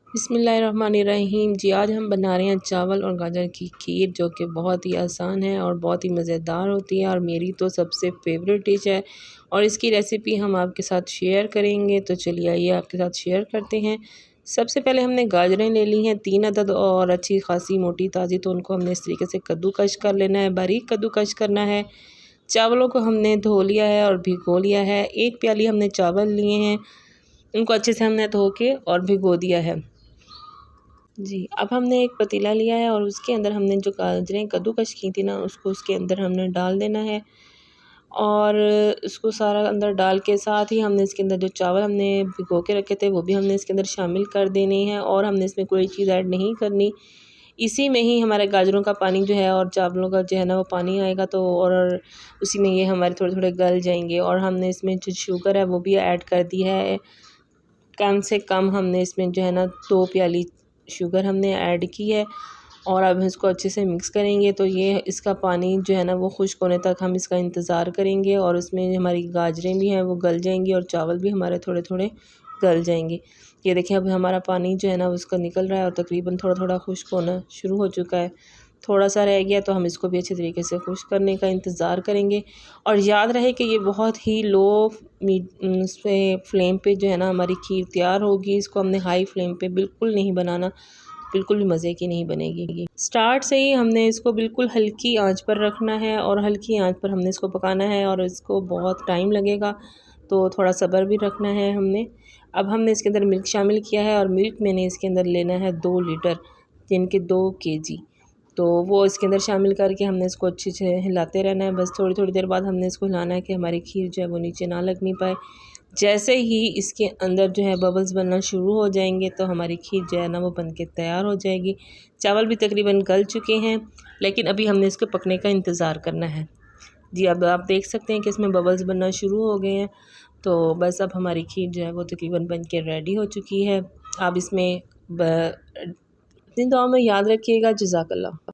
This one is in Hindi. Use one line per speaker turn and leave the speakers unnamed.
बिस्मिल्लाहिर्रहमानिर्रहीम जी। आज हम बना रहे हैं चावल और गाजर की खीर, जो कि बहुत ही आसान है और बहुत ही मज़ेदार होती है और मेरी तो सबसे फेवरेट डिश है। और इसकी रेसिपी हम आपके साथ शेयर करेंगे, तो चलिए आइए आपके साथ शेयर करते हैं। सबसे पहले हमने गाजरें ले ली हैं 3 अदद और अच्छी खासी मोटी ताज़ी, तो उनको हमने इस तरीके से कद्दूकश कर लेना है, बारीक कद्दूकश करना है। चावलों को हमने धो लिया है और भिगो लिया है। 1 प्याली हमने चावल लिए हैं, उनको अच्छे से हमने धो के और भिगो दिया है जी। अब हमने एक पतीला लिया है और उसके अंदर हमने जो गाजरें कद्दूकश की थी ना, उसको उसके अंदर हमने डाल देना है और उसको सारा अंदर डाल के साथ ही हमने इसके अंदर जो चावल हमने भिगो के रखे थे वो भी हमने इसके अंदर शामिल कर देने हैं और हमने इसमें कोई चीज़ ऐड नहीं करनी। इसी में ही हमारे गाजरों का पानी जो है और चावलों का जो है ना वो पानी आएगा, तो और उसी में ये हमारे थोड़े थोड़े गल जाएंगे। और हमने इसमें जो शुगर है वो भी ऐड कर दी है। कम से कम हमने इसमें जो है ना 2 प्याली शुगर हमने ऐड की है और अब इसको अच्छे से मिक्स करेंगे। तो ये इसका पानी जो है ना वो खुश्क होने तक हम इसका इंतज़ार करेंगे और उसमें हमारी गाजरें भी हैं वो गल जाएंगी और चावल भी हमारे थोड़े थोड़े गल जाएंगे। ये देखिए अब हमारा पानी जो है ना उसका निकल रहा है और तकरीबन थोड़ा थोड़ा खुश्क होना शुरू हो चुका है। थोड़ा सा रह गया, तो हम इसको भी अच्छे तरीके से खुश्क करने का इंतज़ार करेंगे। और याद रहे कि ये बहुत ही लो फ्लेम पे जो है ना हमारी खीर तैयार होगी। इसको हमने हाई फ्लेम पे बिल्कुल नहीं बनाना, बिल्कुल भी मज़े की नहीं बनेगी। स्टार्ट से ही हमने इसको बिल्कुल हल्की आंच पर रखना है और हल्की आंच पर हमने इसको पकाना है और इसको बहुत टाइम लगेगा, तो थोड़ा सब्र भी रखना है हमने। अब हमने इसके अंदर मिल्क शामिल किया है और मिल्क मैंने इसके अंदर लेना है 2 लीटर, यानी कि 2 केजी। तो वो इसके अंदर शामिल करके हमने इसको अच्छे से हिलाते रहना है। बस थोड़ी थोड़ी देर बाद हमने इसको हिलाना है कि हमारी खीर जो है वो नीचे ना लगनी पाए। जैसे ही इसके अंदर जो है बबल्स बनना शुरू हो जाएंगे, तो हमारी खीर जो है ना वो बन के तैयार हो जाएगी। चावल भी तकरीबन गल चुके हैं, लेकिन अभी हमने इसके पकने का इंतज़ार करना है जी। अब आप देख सकते हैं कि इसमें बबल्स बनना शुरू हो गए हैं, तो बस अब हमारी खीर जो है वो तकरीबन बन के रेडी हो चुकी है। आप इसमें अपनी दुआ में याद रखिएगा। जज़ाकल्लाह।